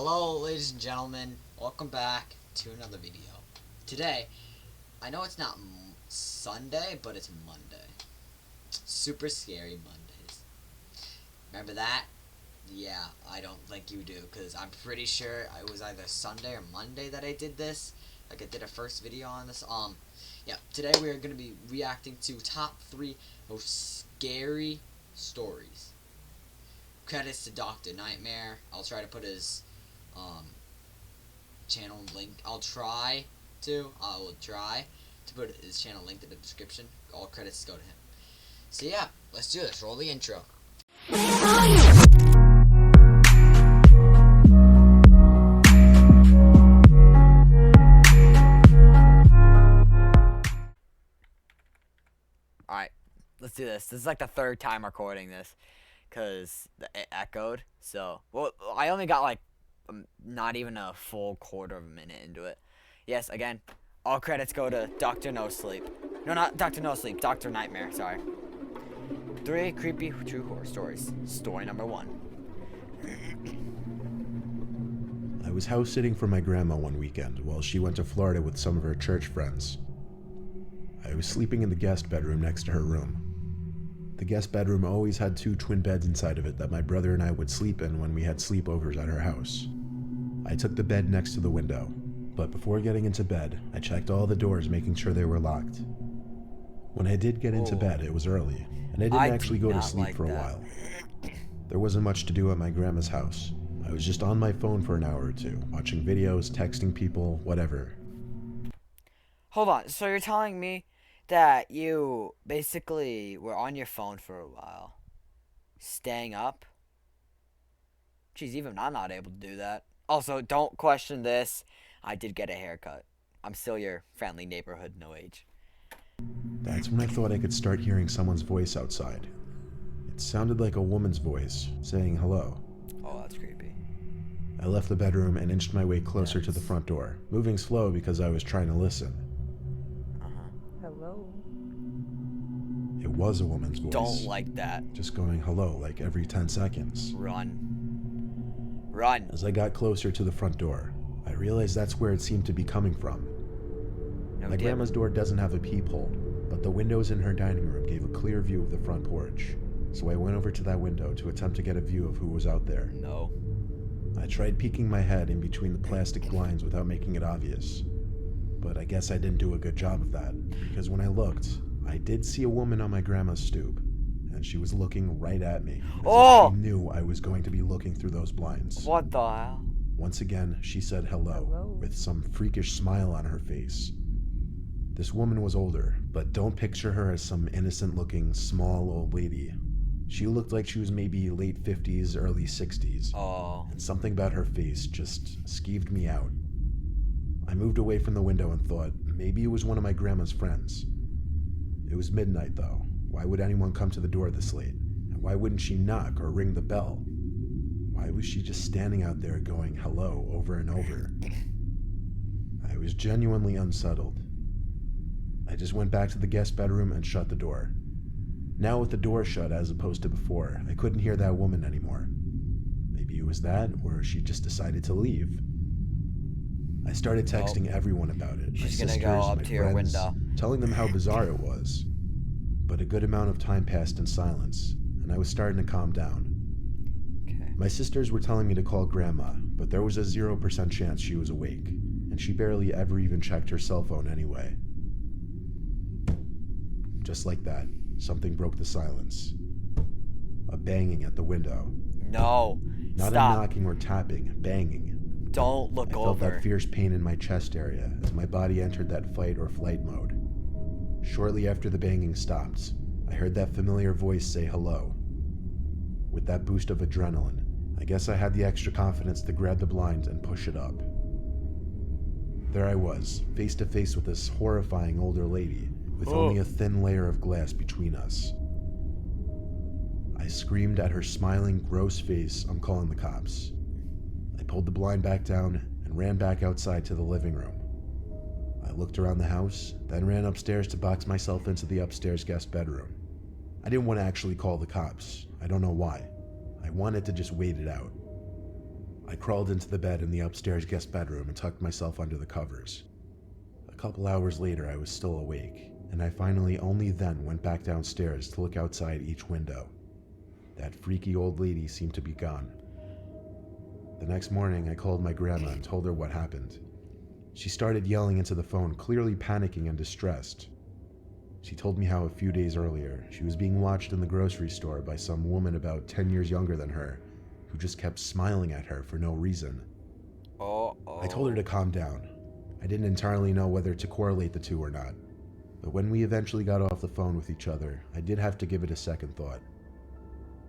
Hello, ladies and gentlemen. Welcome back to another video. Today, I know it's not Sunday, but it's Monday. Super scary Mondays. Remember that? Yeah, I don't think you do, because I'm pretty sure it was either Sunday or Monday that I did this. Like, I did a first video on this. Yeah, today we are going to be reacting to top 3 most scary stories. Credits to Dr. Nightmare. I'll try to put his channel link. I will try to put his channel link in the description. All credits go to him. So yeah, let's do this. Roll the intro. Alright, let's do this. This is like the third time recording this because it echoed. So, well, I only got like not even a full quarter of a minute into it. Yes, again, all credits go to Dr. No Sleep. No, not Dr. No Sleep, Dr. Nightmare, sorry. 3 creepy true horror stories. Story number 1. I was house sitting for my grandma one weekend while she went to Florida with some of her church friends. I was sleeping in the guest bedroom next to her room. The guest bedroom always had 2 twin beds inside of it that my brother and I would sleep in when we had sleepovers at her house. I took the bed next to the window, but before getting into bed, I checked all the doors making sure they were locked. When I did get into bed, it was early, and I didn't actually go to sleep for a while. There wasn't much to do at my grandma's house. I was just on my phone for an hour or two, watching videos, texting people, whatever. Hold on, so you're telling me that you basically were on your phone for a while, staying up? Jeez, even I'm not able to do that. Also, don't question this. I did get a haircut. I'm still your friendly neighborhood no age. That's when I thought I could start hearing someone's voice outside. It sounded like a woman's voice, saying hello. Oh, that's creepy. I left the bedroom and inched my way closer to the front door, moving slow because I was trying to listen. Hello. It was a woman's voice. Don't like that. Just going hello like every 10 seconds. Run. Run. As I got closer to the front door, I realized that's where it seemed to be coming from. My grandma's door doesn't have a peephole, but the windows in her dining room gave a clear view of the front porch. So I went over to that window to attempt to get a view of who was out there. No. I tried peeking my head in between the plastic blinds without making it obvious. But I guess I didn't do a good job of that, because when I looked, I did see a woman on my grandma's stoop, and she was looking right at me, as if she knew I was going to be looking through those blinds. What the hell? Once again, she said hello, with some freakish smile on her face. This woman was older, but don't picture her as some innocent-looking, small old lady. She looked like she was maybe late 50s, early 60s, and something about her face just skeeved me out. I moved away from the window and thought maybe it was one of my grandma's friends. It was midnight though. Why would anyone come to the door this late? And why wouldn't she knock or ring the bell? Why was she just standing out there going hello over and over? I was genuinely unsettled. I just went back to the guest bedroom and shut the door. Now with the door shut as opposed to before, I couldn't hear that woman anymore. Maybe it was that, or she just decided to leave. I started texting everyone about it. She's gonna go up to your window, telling them how bizarre it was. But a good amount of time passed in silence, and I was starting to calm down. Okay. My sisters were telling me to call Grandma, but there was a 0% chance she was awake, and she barely ever even checked her cell phone anyway. Just like that, something broke the silence. A banging at the window. No. Not Stop. a knocking or tapping, banging. Don't look over. I felt that fierce pain in my chest area as my body entered that fight or flight mode. Shortly after the banging stopped, I heard that familiar voice say hello. With that boost of adrenaline, I guess I had the extra confidence to grab the blind and push it up. There I was, face to face with this horrifying older lady, with only a thin layer of glass between us. I screamed at her smiling, gross face, "I'm calling the cops." I pulled the blind back down and ran back outside to the living room. I looked around the house, then ran upstairs to box myself into the upstairs guest bedroom. I didn't want to actually call the cops. I don't know why. I wanted to just wait it out. I crawled into the bed in the upstairs guest bedroom and tucked myself under the covers. A couple hours later, I was still awake, and I finally only then went back downstairs to look outside each window. That freaky old lady seemed to be gone. The next morning, I called my grandma and told her what happened. She started yelling into the phone, clearly panicking and distressed. She told me how a few days earlier, she was being watched in the grocery store by some woman about 10 years younger than her, who just kept smiling at her for no reason. I told her to calm down. I didn't entirely know whether to correlate the two or not, but when we eventually got off the phone with each other, I did have to give it a second thought.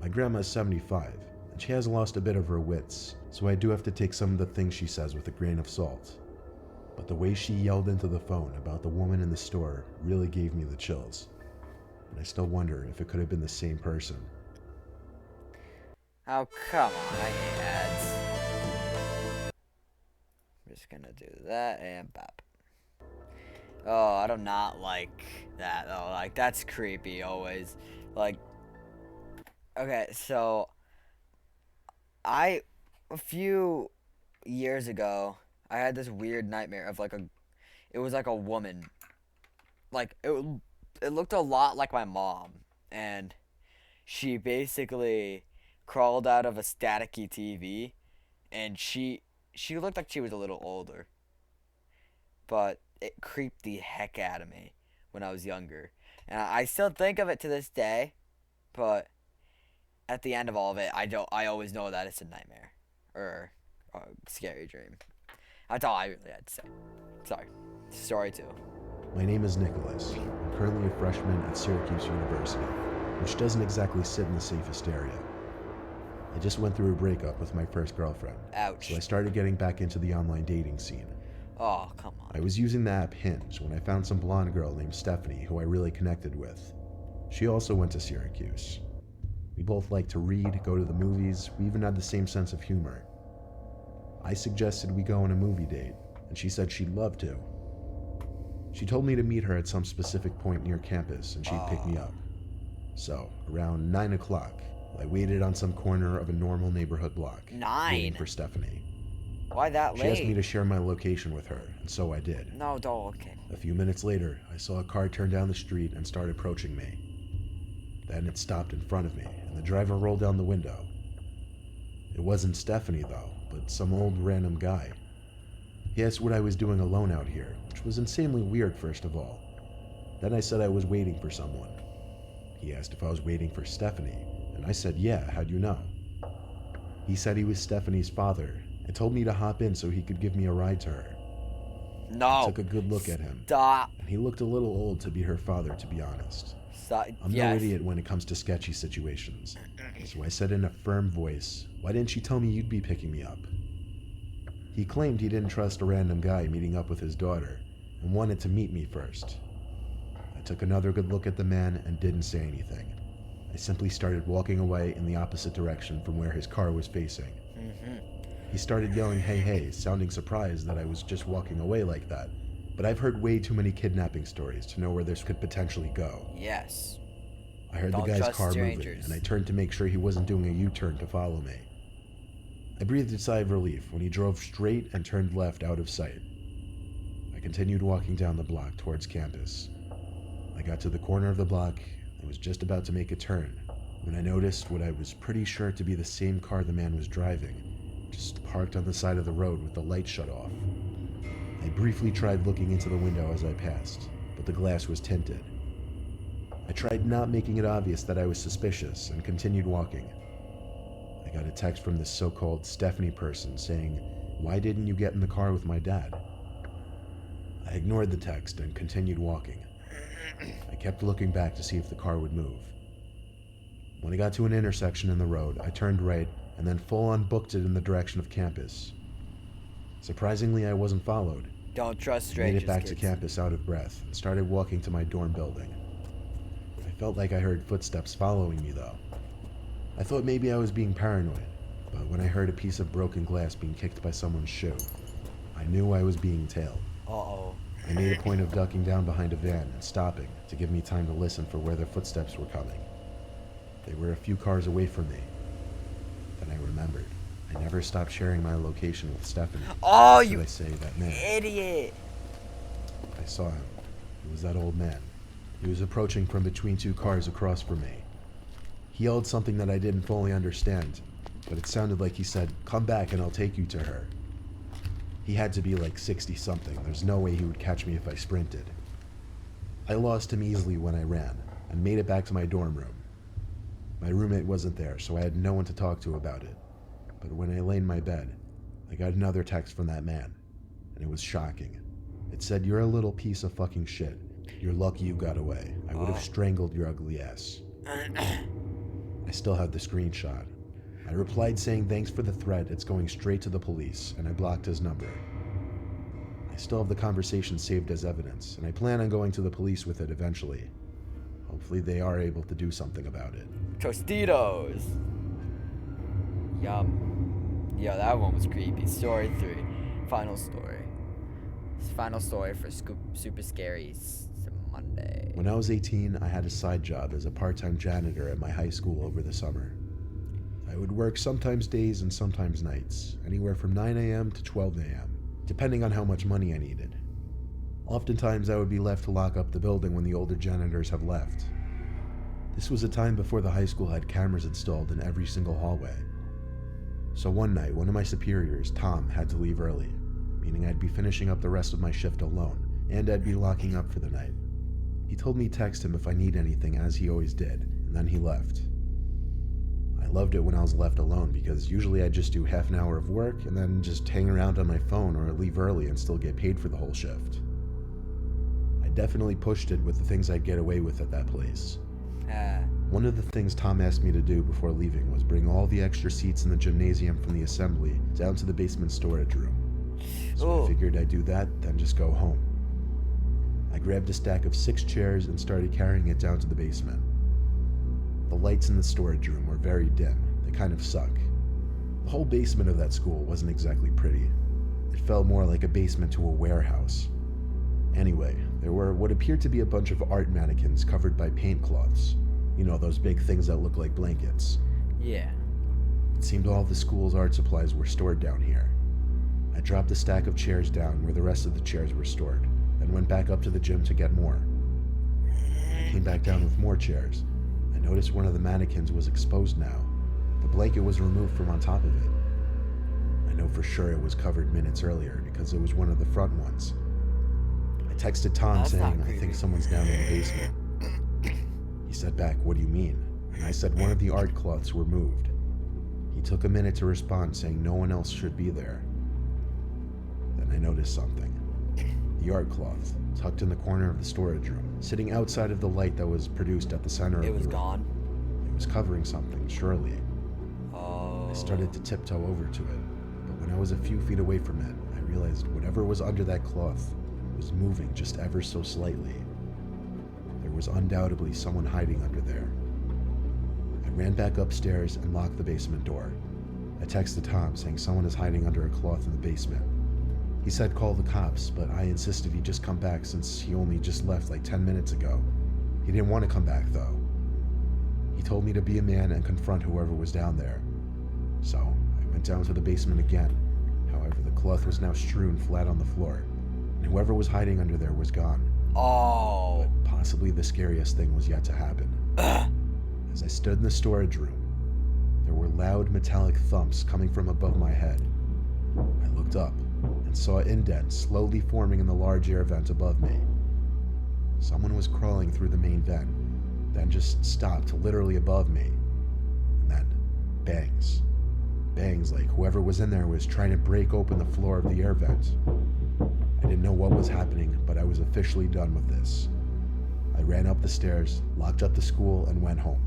My grandma is 75, and she has lost a bit of her wits, so I do have to take some of the things she says with a grain of salt. But the way she yelled into the phone about the woman in the store really gave me the chills, and I still wonder if it could have been the same person. Oh, come on, I hate ads. I'm just gonna do that and bop. Oh, I do not like that. Oh, like, that's creepy always. Like, okay, so a few years ago, I had this weird nightmare of it was like a woman. Like, it looked a lot like my mom, and she basically crawled out of a staticky TV, and she looked like she was a little older. But it creeped the heck out of me when I was younger. And I still think of it to this day, but at the end of all of it, I always know that it's a nightmare or a scary dream. That's all I really had to say. Sorry. Story 2. My name is Nicholas. I'm currently a freshman at Syracuse University, which doesn't exactly sit in the safest area. I just went through a breakup with my first girlfriend. Ouch. So I started getting back into the online dating scene. Oh, come on. I was using the app Hinge when I found some blonde girl named Stephanie who I really connected with. She also went to Syracuse. We both liked to read, go to the movies, we even had the same sense of humor. I suggested we go on a movie date, and she said she'd love to. She told me to meet her at some specific point near campus and she'd pick me up. So, around 9 o'clock, I waited on some corner of a normal neighborhood block, 9? waiting for Stephanie. Why that late? She asked me to share my location with her, and so I did. No, don't. Okay. A few minutes later, I saw a car turn down the street and start approaching me. Then it stopped in front of me, and the driver rolled down the window. It wasn't Stephanie, though, but some old random guy. He asked what I was doing alone out here, which was insanely weird, first of all. Then I said I was waiting for someone. He asked if I was waiting for Stephanie, and I said, yeah, how'd you know? He said he was Stephanie's father, and told me to hop in so he could give me a ride to her. No. I took a good look at him. Stop. And he looked a little old to be her father, to be honest. Stop. I'm no idiot when it comes to sketchy situations. So I said in a firm voice, why didn't you tell me you'd be picking me up? He claimed he didn't trust a random guy meeting up with his daughter, and wanted to meet me first. I took another good look at the man and didn't say anything. I simply started walking away in the opposite direction from where his car was facing. He started yelling, hey, hey, sounding surprised that I was just walking away like that. But I've heard way too many kidnapping stories to know where this could potentially go. Yes. I heard Don't the guy's trust car strangers. moving, and I turned to make sure he wasn't doing a U-turn to follow me. I breathed a sigh of relief when he drove straight and turned left out of sight. I continued walking down the block towards campus. I got to the corner of the block and was just about to make a turn when I noticed what I was pretty sure to be the same car the man was driving, just parked on the side of the road with the light shut off. I briefly tried looking into the window as I passed, but the glass was tinted. I tried not making it obvious that I was suspicious and continued walking. I got a text from this so-called Stephanie person saying, why didn't you get in the car with my dad? I ignored the text and continued walking. I kept looking back to see if the car would move. When I got to an intersection in the road, I turned right and then full-on booked it in the direction of campus. Surprisingly, I wasn't followed. Don't trust I strangers. made it back to kids. campus out of breath and started walking to my dorm building. I felt like I heard footsteps following me, though. I thought maybe I was being paranoid, but when I heard a piece of broken glass being kicked by someone's shoe, I knew I was being tailed. Uh-oh. I made a point of ducking down behind a van and stopping to give me time to listen for where their footsteps were coming. They were a few cars away from me. Then I remembered. I never stopped sharing my location with Stephanie. Oh, Should you I say that man? idiot. I saw him. It was that old man. He was approaching from between two cars across from me. He yelled something that I didn't fully understand, but it sounded like he said, "Come back and I'll take you to her." He had to be like 60-something. There's no way he would catch me if I sprinted. I lost him easily when I ran, and made it back to my dorm room. My roommate wasn't there, so I had no one to talk to about it. But when I lay in my bed, I got another text from that man, and it was shocking. It said, "You're a little piece of fucking shit. You're lucky you got away. I would have strangled your ugly ass." I still have the screenshot. I replied saying thanks for the threat, it's going straight to the police, and I blocked his number. I still have the conversation saved as evidence, and I plan on going to the police with it eventually. Hopefully they are able to do something about it. Tostitos. Yum. Yo, that one was creepy. Story 3. Final story. Final story for Super Scary Monday. When I was 18, I had a side job as a part-time janitor at my high school over the summer. I would work sometimes days and sometimes nights, anywhere from 9 a.m. to 12 a.m., depending on how much money I needed. Oftentimes I would be left to lock up the building when the older janitors have left. This was a time before the high school had cameras installed in every single hallway. So one night, one of my superiors, Tom, had to leave early, meaning I'd be finishing up the rest of my shift alone, and I'd be locking up for the night. He told me to text him if I need anything, as he always did, and then he left. I loved it when I was left alone because usually I'd just do half an hour of work and then just hang around on my phone or leave early and still get paid for the whole shift. I definitely pushed it with the things I'd get away with at that place. One of the things Tom asked me to do before leaving was bring all the extra seats in the gymnasium from the assembly down to the basement storage room. So I figured I'd do that, then just go home. I grabbed a stack of 6 chairs and started carrying it down to the basement. The lights in the storage room were very dim. They kind of suck. The whole basement of that school wasn't exactly pretty. It felt more like a basement to a warehouse. Anyway, there were what appeared to be a bunch of art mannequins covered by paint cloths. You know, those big things that look like blankets. Yeah. It seemed all the school's art supplies were stored down here. I dropped a stack of chairs down where the rest of the chairs were stored, then went back up to the gym to get more. I came back down with more chairs. I noticed one of the mannequins was exposed now. The blanket was removed from on top of it. I know for sure it was covered minutes earlier because it was one of the front ones. I texted Tom That's not saying, "I think creepy." someone's down in the basement." He said back, "What do you mean?" And I said one of the art cloths were moved. He took a minute to respond saying no one else should be there. Then I noticed something. The art cloth, tucked in the corner of the storage room, sitting outside of the light that was produced at the center of the It was room. gone. It was covering something, surely. Oh. I started to tiptoe over to it, but when I was a few feet away from it, I realized whatever was under that cloth was moving just ever so slightly. There was undoubtedly someone hiding under there. I ran back upstairs and locked the basement door. I texted Tom saying someone is hiding under a cloth in the basement. He said call the cops, but I insisted he just come back since he only just left like 10 minutes ago. He didn't want to come back though. He told me to be a man and confront whoever was down there. So I went down to the basement again. However, the cloth was now strewn flat on the floor, and whoever was hiding under there was gone. Oh. But possibly the scariest thing was yet to happen. As I stood in the storage room, there were loud metallic thumps coming from above my head. I looked up and saw an indent slowly forming in the large air vent above me. Someone was crawling through the main vent, then just stopped literally above me. And then, bangs. Bangs like whoever was in there was trying to break open the floor of the air vent. I didn't know what was happening, but I was officially done with this. I ran up the stairs, locked up the school, and went home.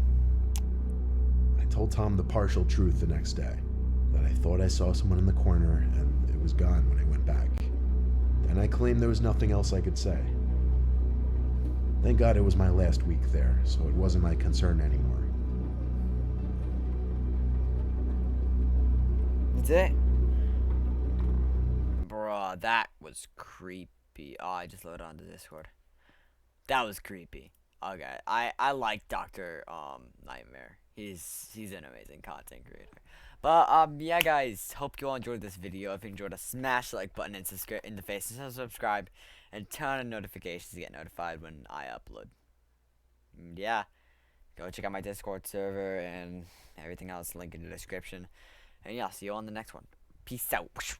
I told Tom the partial truth the next day, that I thought I saw someone in the corner and it was gone when I went back. Then I claimed there was nothing else I could say. Thank God it was my last week there, so it wasn't my concern anymore. That's it. Bruh, that was creepy. Oh, I just loaded onto Discord. That was creepy. Okay, I like Dr. Nightmare. He's an amazing content creator. But yeah, guys, hope you all enjoyed this video. If you enjoyed, smash the like button and subscribe in the face and subscribe, and turn on notifications to get notified when I upload. And yeah, go check out my Discord server and everything else. Link in the description. And yeah, see you on the next one. Peace out.